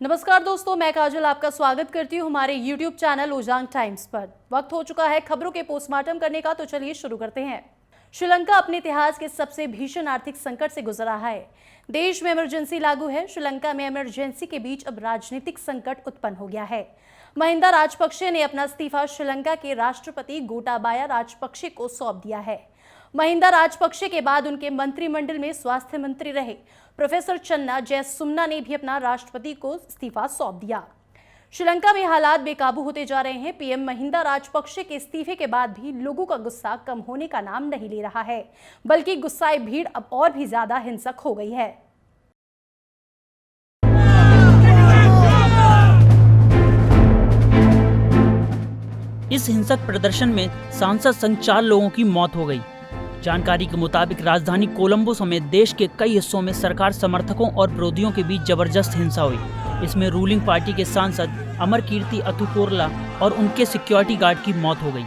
नमस्कार दोस्तों, मैं काजल आपका स्वागत करती हूं हमारे YouTube चैनल ओजांग टाइम्स पर। वक्त हो चुका है खबरों के पोस्टमार्टम करने का, तो चलिए शुरू करते हैं। श्रीलंका अपने इतिहास के सबसे भीषण आर्थिक संकट से गुजर रहा है। देश में इमरजेंसी लागू है। श्रीलंका में इमरजेंसी के बीच अब राजनीतिक संकट उत्पन्न हो गया है। महिंदा राजपक्षे ने अपना इस्तीफा श्रीलंका के राष्ट्रपति गोटाबाया राजपक्षे को सौंप दिया है। महिंदा राजपक्षे के बाद उनके मंत्रिमंडल में स्वास्थ्य मंत्री रहे प्रोफेसर चन्ना जयसुमना ने भी अपना राष्ट्रपति को इस्तीफा सौंप दिया। श्रीलंका में हालात बेकाबू होते जा रहे हैं। पीएम महिंदा राजपक्षे के इस्तीफे के बाद भी लोगों का गुस्सा कम होने का नाम नहीं ले रहा है, बल्कि गुस्साए भीड़ अब और भी ज्यादा हिंसक हो गई है। इस हिंसक प्रदर्शन में सांसद संग 4 लोगों की मौत हो गई। जानकारी के मुताबिक राजधानी कोलंबो समेत देश के कई हिस्सों में सरकार समर्थकों और विरोधियों के बीच जबरदस्त हिंसा हुई। इसमें रूलिंग पार्टी के सांसद अमरकीर्ति अथुकोरला और उनके सिक्योरिटी गार्ड की मौत हो गई।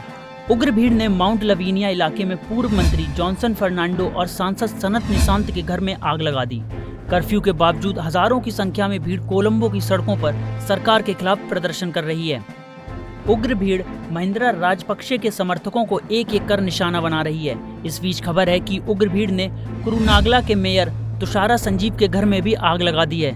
उग्र भीड़ ने माउंट लवीनिया इलाके में पूर्व मंत्री जॉनसन फर्नांडो और सांसद सनत निशांत के घर में आग लगा दी। कर्फ्यू के बावजूद हजारों की संख्या में भीड़ कोलंबो की सड़कों पर सरकार के खिलाफ प्रदर्शन कर रही है। उग्र भीड़ महिंदा राजपक्षे के समर्थकों को एक एक कर निशाना बना रही है। इस बीच खबर है कि उग्र भीड़ ने कुरुनागला के मेयर तुषारा संजीव के घर में भी आग लगा दी है।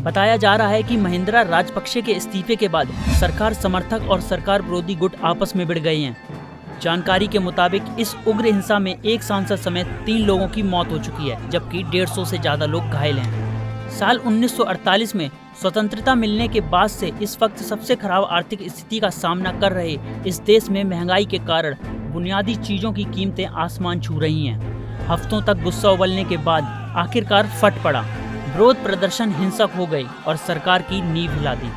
बताया जा रहा है कि महिंदा राजपक्षे के इस्तीफे के बाद सरकार समर्थक और सरकार विरोधी गुट आपस में भिड़ गए हैं। जानकारी के मुताबिक इस उग्र हिंसा में एक सांसद समेत 3 लोगों की मौत हो चुकी है, जबकि 150 से ज्यादा लोग घायल हैं। साल 1948 में स्वतंत्रता मिलने के बाद से इस वक्त सबसे खराब आर्थिक स्थिति का सामना कर रहे इस देश में महंगाई के कारण बुनियादी चीजों की कीमतें आसमान छू रही हैं। हफ्तों तक गुस्सा उबलने के बाद आखिरकार फट पड़ा। विरोध प्रदर्शन हिंसक हो गए और सरकार की नींव हिला दी।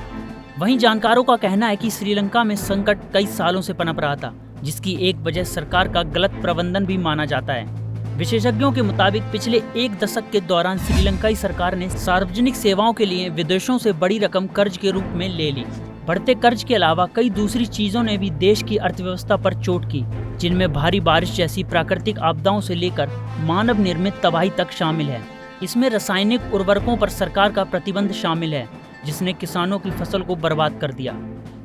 वहीं जानकारों का कहना है कि श्रीलंका में संकट कई सालों से पनप रहा था, जिसकी एक वजह सरकार का गलत प्रबंधन भी माना जाता है। विशेषज्ञों के मुताबिक पिछले 1 दशक के दौरान श्रीलंकाई सरकार ने सार्वजनिक सेवाओं के लिए विदेशों से बड़ी रकम कर्ज के रूप में ले ली। बढ़ते कर्ज के अलावा कई दूसरी चीजों ने भी देश की अर्थव्यवस्था पर चोट की, जिनमें भारी बारिश जैसी प्राकृतिक आपदाओं से लेकर मानव निर्मित तबाही तक शामिल है। इसमें रासायनिक उर्वरकों पर सरकार का प्रतिबंध शामिल है, जिसने किसानों की फसल को बर्बाद कर दिया।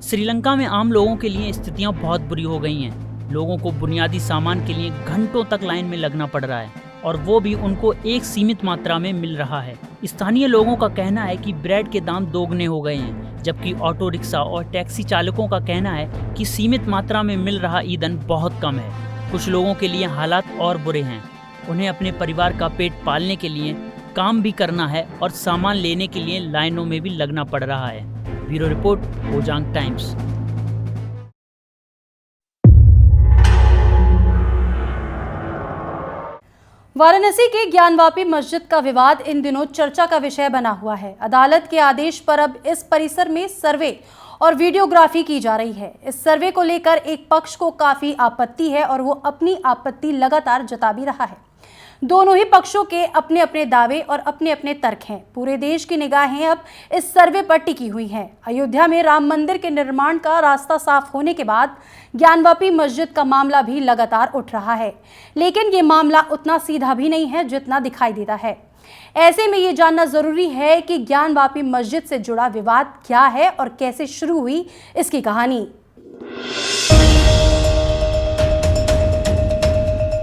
श्रीलंका में आम लोगों के लिए स्थितियां बहुत बुरी हो गई हैं। लोगों को बुनियादी सामान के लिए घंटों तक लाइन में लगना पड़ रहा है, और वो भी उनको एक सीमित मात्रा में मिल रहा है। स्थानीय लोगों का कहना है कि ब्रेड के दाम दोगुने हो गए हैं, जबकि ऑटो रिक्शा और टैक्सी चालकों का कहना है कि सीमित मात्रा में मिल रहा ईंधन बहुत कम है। कुछ लोगों के लिए हालात और बुरे हैं। उन्हें अपने परिवार का पेट पालने के लिए काम भी करना है और सामान लेने के लिए लाइनों में भी लगना पड़ रहा है। ब्यूरो रिपोर्ट, ओजांग टाइम्स। वाराणसी के ज्ञानवापी मस्जिद का विवाद इन दिनों चर्चा का विषय बना हुआ है। अदालत के आदेश पर अब इस परिसर में सर्वे और वीडियोग्राफी की जा रही है। इस सर्वे को लेकर एक पक्ष को काफी आपत्ति है और वो अपनी आपत्ति लगातार जता भी रहा है। दोनों ही पक्षों के अपने अपने दावे और अपने अपने तर्क हैं। पूरे देश की निगाहें अब इस सर्वे पर टिकी हुई हैं। अयोध्या में राम मंदिर के निर्माण का रास्ता साफ होने के बाद ज्ञानवापी मस्जिद का मामला भी लगातार उठ रहा है, लेकिन ये मामला उतना सीधा भी नहीं है जितना दिखाई देता है। ऐसे में ये जानना जरूरी है कि ज्ञानवापी मस्जिद से जुड़ा विवाद क्या है और कैसे शुरू हुई इसकी कहानी।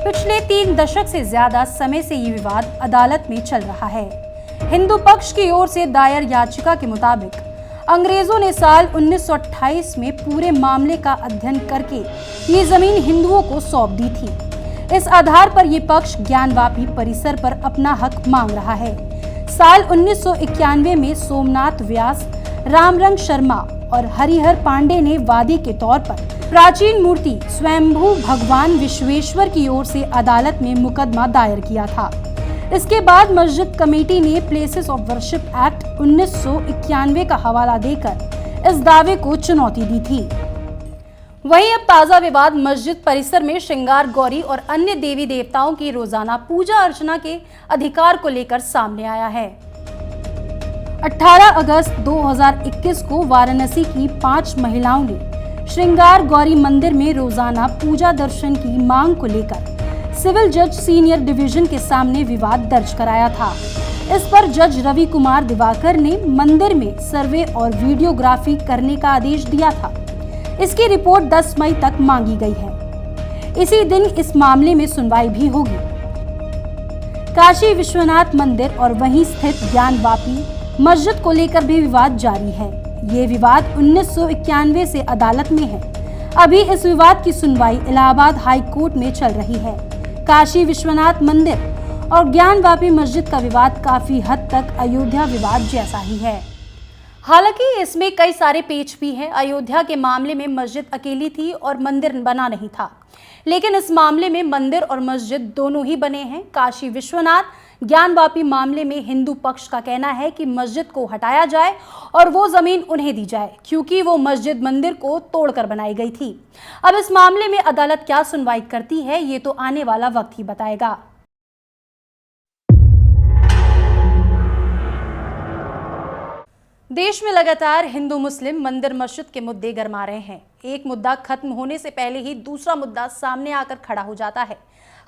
पिछले 3 दशक से ज्यादा समय से ये विवाद अदालत में चल रहा है। हिंदू पक्ष की ओर से दायर याचिका के मुताबिक अंग्रेजों ने साल 1928 में पूरे मामले का अध्ययन करके ये जमीन हिंदुओं को सौंप दी थी। इस आधार पर ये पक्ष ज्ञानवापी परिसर पर अपना हक मांग रहा है। साल 1991 में सोमनाथ व्यास, रामरंग शर्मा और हरिहर पांडे ने वादी के तौर पर प्राचीन मूर्ति स्वयंभू भगवान विश्वेश्वर की ओर से अदालत में मुकदमा दायर किया था। इसके बाद मस्जिद कमेटी ने प्लेसेस ऑफ वर्शिप एक्ट 1991 का हवाला देकर इस दावे को चुनौती दी थी। वहीं अब ताजा विवाद मस्जिद परिसर में श्रृंगार गौरी और अन्य देवी देवताओं की रोजाना पूजा अर्चना के अधिकार को लेकर सामने आया है। 18 अगस्त 2021 को वाराणसी की 5 महिलाओं ने श्रृंगार गौरी मंदिर में रोजाना पूजा दर्शन की मांग को लेकर सिविल जज सीनियर डिवीजन के सामने विवाद दर्ज कराया था। इस पर जज रवि कुमार दिवाकर ने मंदिर में सर्वे और वीडियोग्राफी करने का आदेश दिया था। इसकी रिपोर्ट 10 मई तक मांगी गई है। इसी दिन इस मामले में सुनवाई भी होगी। काशी विश्वनाथ मंदिर और वहीं स्थित ज्ञानवापी मस्जिद को लेकर भी विवाद जारी है। ये विवाद 1991 से अदालत में है। अभी इस विवाद की सुनवाई इलाहाबाद हाई कोर्ट में चल रही है। काशी विश्वनाथ मंदिर और ज्ञानवापी मस्जिद का विवाद काफी हद तक अयोध्या विवाद जैसा ही है। हालांकि इसमें कई सारे पेच भी हैं। अयोध्या के मामले में मस्जिद अकेली थी और मंदिर बना नहीं था, लेकिन इस मामले में मंदिर और मस्जिद दोनों ही बने हैं। काशी विश्वनाथ ज्ञानवापी मामले में हिंदू पक्ष का कहना है कि मस्जिद को हटाया जाए और वो जमीन उन्हें दी जाए, क्योंकि वो मस्जिद मंदिर को तोड़कर बनाई गई थी। अब इस मामले में अदालत क्या सुनवाई करती है, ये तो आने वाला वक्त ही बताएगा। देश में लगातार हिंदू मुस्लिम मंदिर मस्जिद के मुद्दे गरमा रहे हैं। एक मुद्दा खत्म होने से पहले ही दूसरा मुद्दा सामने आकर खड़ा हो जाता है।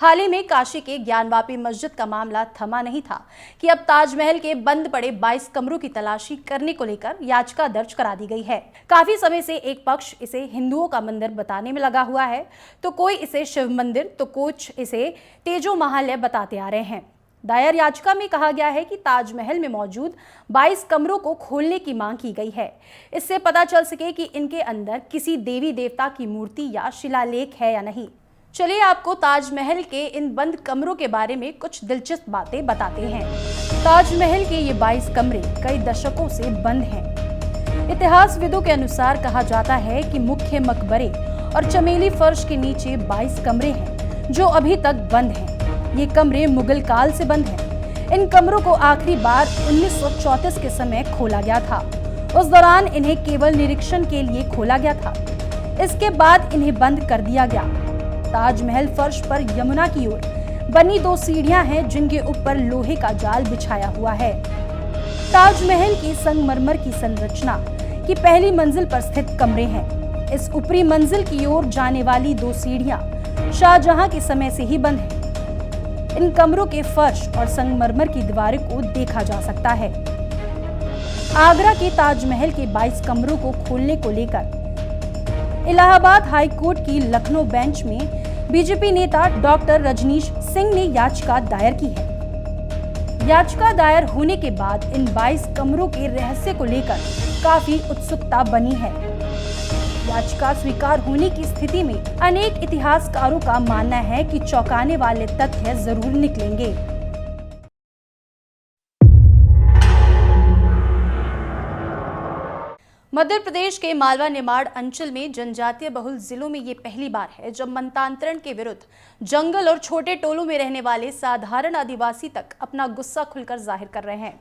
हाल ही में काशी के ज्ञानवापी मस्जिद का मामला थमा नहीं था कि अब ताजमहल के बंद पड़े 22 कमरों की तलाशी करने को लेकर याचिका दर्ज करा दी गई है। काफी समय से एक पक्ष इसे हिंदुओं का मंदिर बताने में लगा हुआ है, तो कोई इसे शिव मंदिर तो कुछ इसे तेजो महालय बताते आ रहे हैं। दायर याचिका में कहा गया है कि ताजमहल में मौजूद 22 कमरों को खोलने की मांग की गई है। इससे पता चल सके कि इनके अंदर किसी देवी देवता की मूर्ति या शिलालेख है या नहीं। चलिए आपको ताजमहल के इन बंद कमरों के बारे में कुछ दिलचस्प बातें बताते हैं। ताजमहल के ये 22 कमरे कई दशकों से बंद हैं। इतिहासविदों के अनुसार कहा जाता है कि मुख्य मकबरे और चमेली फर्श के नीचे 22 कमरे हैं जो अभी तक बंद हैं। ये कमरे मुगल काल से बंद हैं। इन कमरों को आखिरी बार 1934 के समय खोला गया था। उस दौरान इन्हें केवल निरीक्षण के लिए खोला गया था। इसके बाद इन्हें बंद कर दिया गया। ताजमहल फर्श पर यमुना की ओर बनी 2 सीढ़ियां हैं जिनके ऊपर लोहे का जाल बिछाया हुआ है। ताजमहल की संगमरमर की संरचना की पहली मंजिल पर स्थित कमरे हैं। इस ऊपरी मंजिल की ओर जाने वाली 2 सीढ़ियां शाहजहां के समय से ही बंद हैं। इन कमरों के फर्श और संगमरमर की दीवारों को देखा जा सकता है। आगरा के ताजमहल के 22 कमरों को खोलने को लेकर इलाहाबाद हाई कोर्ट की लखनऊ बेंच में बीजेपी नेता डॉक्टर रजनीश सिंह ने याचिका दायर की है। याचिका दायर होने के बाद इन 22 कमरों के रहस्य को लेकर काफी उत्सुकता बनी है। याचिका स्वीकार होने की स्थिति में अनेक इतिहासकारों का मानना है कि चौंकाने वाले तथ्य जरूर निकलेंगे। मध्य प्रदेश के मालवा निमाड़ अंचल में जनजातीय बहुल जिलों में ये पहली बार है जब मतांतरण के विरुद्ध जंगल और छोटे टोलों में रहने वाले साधारण आदिवासी तक अपना गुस्सा खुलकर जाहिर कर रहे हैं।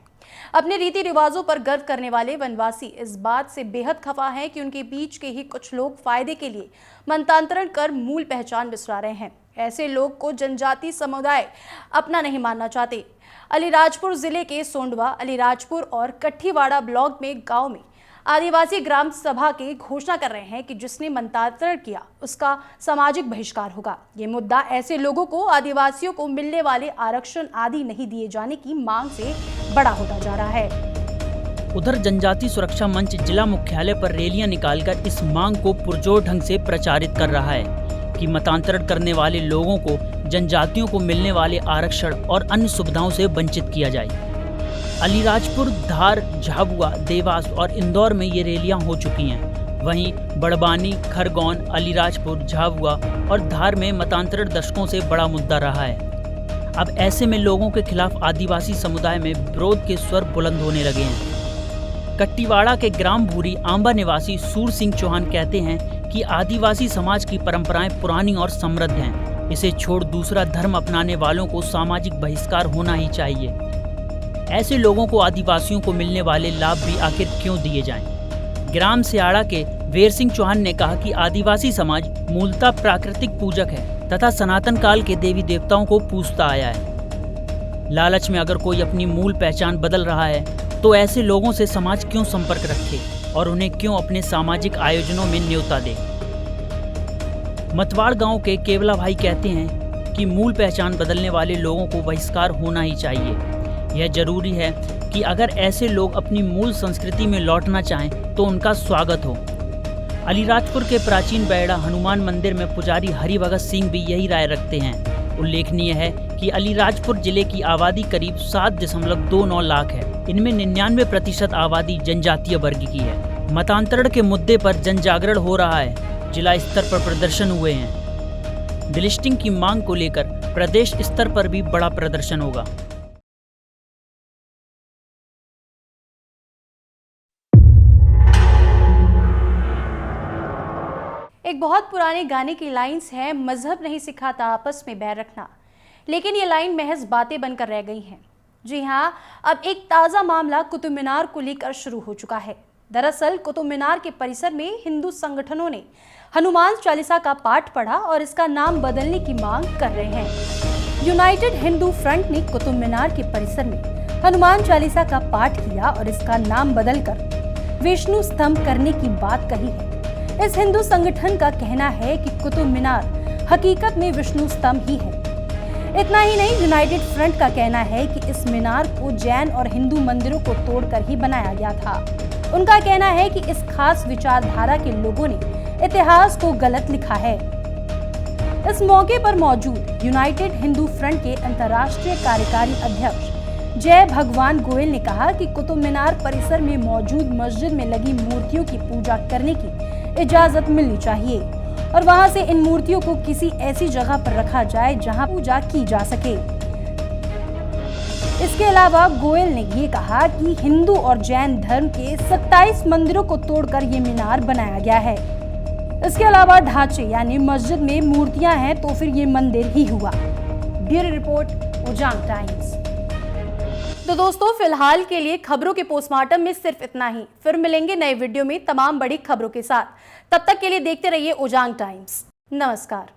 अपने रीति रिवाजों पर गर्व करने वाले वनवासी इस बात से बेहद खफा हैं कि उनके बीच के ही कुछ लोग फायदे के लिए मतांतरण कर मूल पहचान बिसरा रहे हैं। ऐसे लोग को जनजाति समुदाय अपना नहीं मानना चाहते। अलीराजपुर जिले के सोंडवा, अलीराजपुर और कट्ठीवाड़ा ब्लॉक में गाँव में आदिवासी ग्राम सभा की घोषणा कर रहे हैं कि जिसने मतांतरण किया उसका सामाजिक बहिष्कार होगा। ये मुद्दा ऐसे लोगों को आदिवासियों को मिलने वाले आरक्षण आदि नहीं दिए जाने की मांग से बड़ा होता जा रहा है। उधर जनजाति सुरक्षा मंच जिला मुख्यालय पर रैलियां निकालकर इस मांग को पुरजोर ढंग से प्रचारित कर रहा है कि मतांतरण करने वाले लोगों को जनजातियों को मिलने वाले आरक्षण और अन्य सुविधाओं से वंचित किया जाए। अलीराजपुर, धार, झाबुआ, देवास और इंदौर में ये रैलियां हो चुकी हैं। वहीं बड़बानी, खरगोन, अलीराजपुर, झाबुआ और धार में मतांतरण दशकों से बड़ा मुद्दा रहा है। अब ऐसे में लोगों के खिलाफ आदिवासी समुदाय में विरोध के स्वर बुलंद होने लगे हैं। कट्टीवाड़ा के ग्राम भूरी आंबा निवासी सूर सिंह चौहान कहते हैं कि आदिवासी समाज की परंपराएं पुरानी और समृद्ध हैं। इसे छोड़ दूसरा धर्म अपनाने वालों को सामाजिक बहिष्कार होना ही चाहिए। ऐसे लोगों को आदिवासियों को मिलने वाले लाभ भी आखिर क्यों दिए जाएं? ग्राम सियाड़ा के वेर सिंह चौहान ने कहा कि आदिवासी समाज मूलतः प्राकृतिक पूजक है तथा सनातन काल के देवी देवताओं को पूजता आया है। लालच में अगर कोई अपनी मूल पहचान बदल रहा है तो ऐसे लोगों से समाज क्यों संपर्क रखे और उन्हें क्यों अपने सामाजिक आयोजनों में न्योता दे। मतवाड़ गांव के केवला भाई कहते हैं कि मूल पहचान बदलने वाले लोगों को बहिष्कार होना ही चाहिए। यह जरूरी है कि अगर ऐसे लोग अपनी मूल संस्कृति में लौटना चाहें तो उनका स्वागत हो। अलीराजपुर के प्राचीन बेड़ा हनुमान मंदिर में पुजारी हरिभगत सिंह भी यही राय रखते हैं। उल्लेखनीय है कि अलीराजपुर जिले की आबादी करीब 7.29 लाख है। इनमें 99% आबादी जनजातीय वर्ग की है। मतांतरण के मुद्दे पर जन जागरण हो रहा है। जिला स्तर पर प्रदर्शन हुए हैं। डिलिस्टिंग की मांग को लेकर प्रदेश स्तर पर भी बड़ा प्रदर्शन होगा। एक बहुत पुराने गाने की लाइंस है, मजहब नहीं सिखाता आपस में बैर रखना, लेकिन ये लाइन महज बातें बनकर रह गई हैं। जी हाँ, अब एक ताज़ा मामला कुतुब मीनार को लेकर शुरू हो चुका है। दरअसल कुतुब मीनार के परिसर में हिंदू संगठनों ने हनुमान चालीसा का पाठ पढ़ा और इसका नाम बदलने की मांग कर रहे हैं। यूनाइटेड हिंदू फ्रंट ने कुतुब मीनार के परिसर में हनुमान चालीसा का पाठ किया और इसका नाम बदलकर विष्णु स्तंभ करने की बात कही है। इस हिंदू संगठन का कहना है कि कुतुब मीनार हकीकत में विष्णु स्तंभ ही है। इतना ही नहीं, यूनाइटेड फ्रंट का कहना है कि इस मीनार को जैन और हिंदू मंदिरों को तोड़कर ही बनाया गया था। उनका कहना है कि इस खास विचारधारा के लोगों ने इतिहास को गलत लिखा है। इस मौके पर मौजूद यूनाइटेड हिंदू फ्रंट के अंतर्राष्ट्रीय कार्यकारी अध्यक्ष जय भगवान गोयल ने कहा कि कुतुब मीनार परिसर में मौजूद मस्जिद में लगी मूर्तियों की पूजा करने की इजाजत मिलनी चाहिए और वहां से इन मूर्तियों को किसी ऐसी जगह पर रखा जाए जहां पूजा की जा सके। इसके अलावा गोयल ने ये कहा कि हिंदू और जैन धर्म के 27 मंदिरों को तोड़कर ये मीनार बनाया गया है। इसके अलावा ढांचे यानी मस्जिद में मूर्तियां हैं तो फिर ये मंदिर ही हुआ। ब्यूरो रिपोर्ट, उजांग टाइम्स। तो दोस्तों, फिलहाल के लिए खबरों के पोस्टमार्टम में सिर्फ इतना ही। फिर मिलेंगे नए वीडियो में तमाम बड़ी खबरों के साथ। तब तक के लिए देखते रहिए उजांग टाइम्स। नमस्कार।